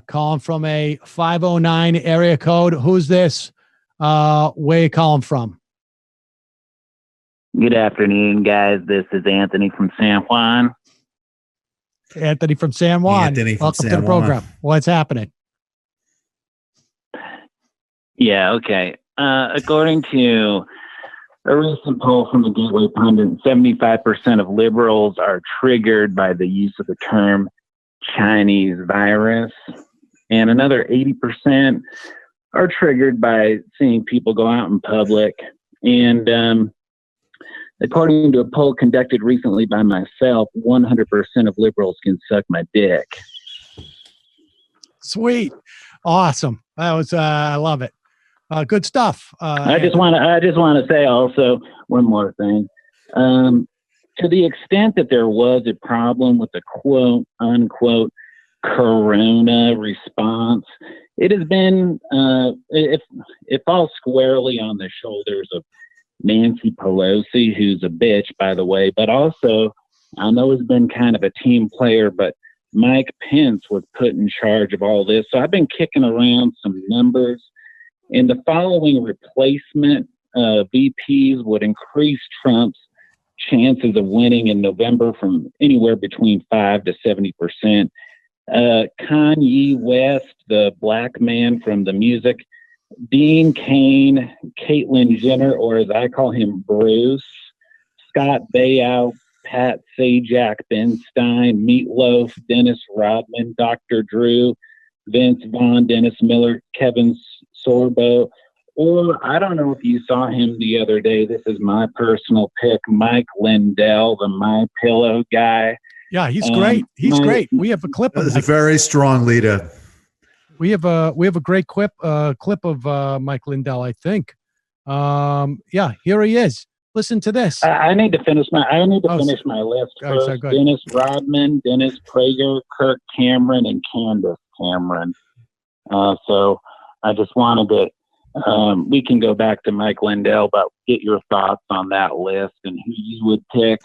Calling from a 509 area code. Who's this? Where you calling from? Good afternoon, guys. This is Anthony from San Juan. Anthony from San Juan. Anthony from Welcome San to the program. Juan. What's happening? Yeah, okay. According to a recent poll from the Gateway Pundit, 75% of liberals are triggered by the use of the term Chinese virus, and another 80% are triggered by seeing people go out in public. And according to a poll conducted recently by myself, 100% of liberals can suck my dick. Sweet. Awesome. That was, I love it. Good stuff. I just want to say also one more thing. To the extent that there was a problem with the quote unquote corona response, it has been, it falls squarely on the shoulders of Nancy Pelosi, who's a bitch, by the way, but also I know has been kind of a team player, but Mike Pence was put in charge of all this. So I've been kicking around some numbers, and the following replacement VPs would increase Trump's chances of winning in November from anywhere between 5 to 70%. Kanye West, the black man from the music, Dean Cain, Caitlyn Jenner, or as I call him, Bruce, Scott Baio, Pat Sajak, Ben Stein, Meatloaf, Dennis Rodman, Dr. Drew, Vince Vaughn, Dennis Miller, Kevin Sorbo, or I don't know if you saw him the other day. This is my personal pick, Mike Lindell, the My Pillow guy. Yeah, he's great. He's great. We have a clip of He's a very strong leader. We have a great clip of Mike Lindell, I think. Yeah, here he is. Listen to this. I need to finish my list first. Sorry, Dennis Rodman, Dennis Prager, Kirk Cameron, and Candace Cameron. So I just wanted to, we can go back to Mike Lindell, but get your thoughts on that list and who you would pick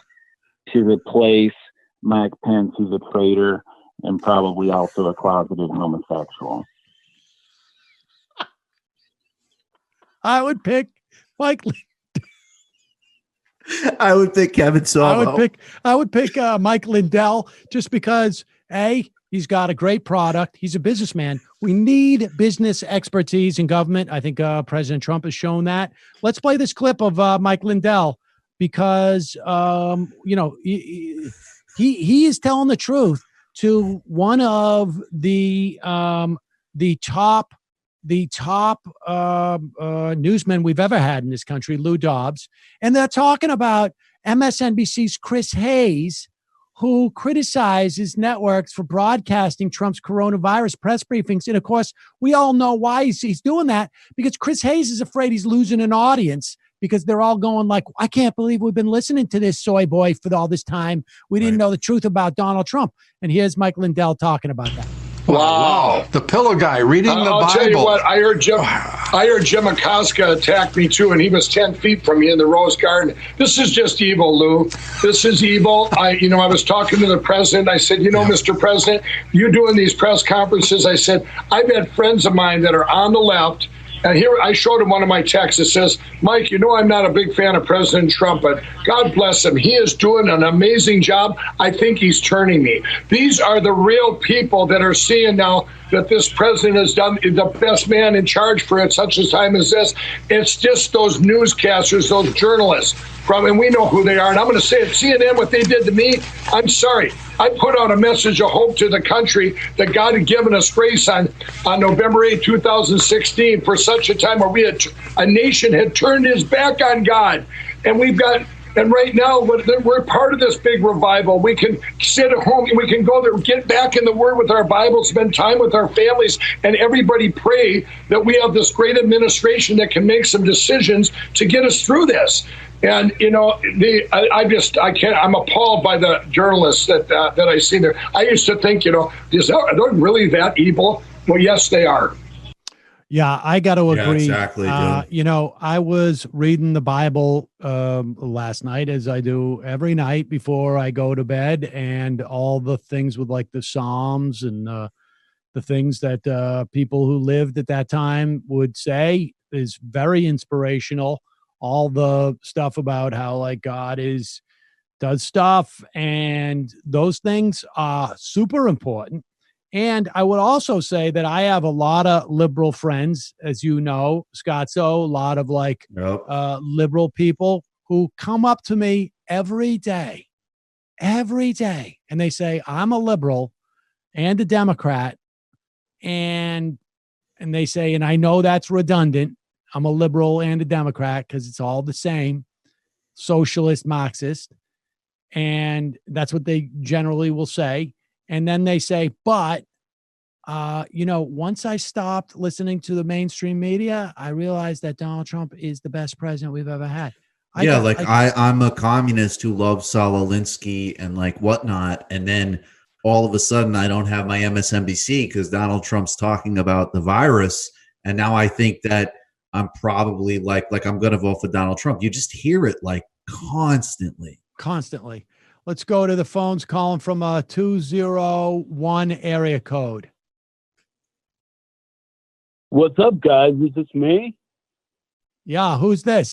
to replace Mike Pence, who's a traitor and probably also a closeted homosexual. I would pick Mike. I would pick Kevin Sorbo. I would pick Mike Lindell just because he's got a great product. He's a businessman. We need business expertise in government. I think President Trump has shown that. Let's play this clip of Mike Lindell because he is telling the truth to one of the top newsmen we've ever had in this country, Lou Dobbs, and they're talking about MSNBC's Chris Hayes, who criticizes networks for broadcasting Trump's coronavirus press briefings. And of course, we all know why he's doing that, because Chris Hayes is afraid he's losing an audience because they're all going like, I can't believe we've been listening to this soy boy for all this time. We didn't know the truth about Donald Trump. And here's Mike Lindell talking about that. Wow. The pillow guy reading the Bible. I'll tell you what, I heard Jim Acosta attack me too, and he was 10 feet from me in the Rose Garden. This is just evil, Lou. This is evil. I was talking to the president. I said, Mr. President, you doing these press conferences, I said, I've had friends of mine that are on the left. And here I showed him one of my texts. It says, Mike, I'm not a big fan of President Trump, but God bless him. He is doing an amazing job. I think he's turning me. These are the real people that are seeing now that this president has done the best man in charge for such a time as this. It's just those newscasters, those journalists and we know who they are. And I'm going to say it, CNN, what they did to me, I'm sorry. I put out a message of hope to the country that God had given us grace on November 8, 2016 for such a time where a nation had turned his back on God. And right now, we're part of this big revival. We can sit at home, we can go there, get back in the Word with our Bible, spend time with our families, and everybody pray that we have this great administration that can make some decisions to get us through this. And I can't. I'm appalled by the journalists that I see there. I used to think, are they really that evil? Well, yes, they are. Yeah, I got to agree. Exactly, dude. You know, I was reading the Bible last night, as I do every night before I go to bed, and all the things with like the Psalms and the things that people who lived at that time would say is very inspirational. All the stuff about how like God does stuff, and those things are super important. And I would also say that I have a lot of liberal friends, as you know, Scotso, a lot of like Yep. liberal people who come up to me every day, and they say, I'm a liberal and a Democrat. And they say, and I know that's redundant. I'm a liberal and a Democrat because it's all the same, socialist, Marxist. And that's what they generally will say. And then they say, but, you know, once I stopped listening to the mainstream media, I realized that Donald Trump is the best president we've ever had. I'm a communist who loves Saul Alinsky and like whatnot. And then all of a sudden I don't have my MSNBC because Donald Trump's talking about the virus. And now I think that I'm probably like I'm going to vote for Donald Trump. You just hear it like constantly. Let's go to the phones calling from a 201 area code. What's up, guys? Is this me? Yeah, who's this?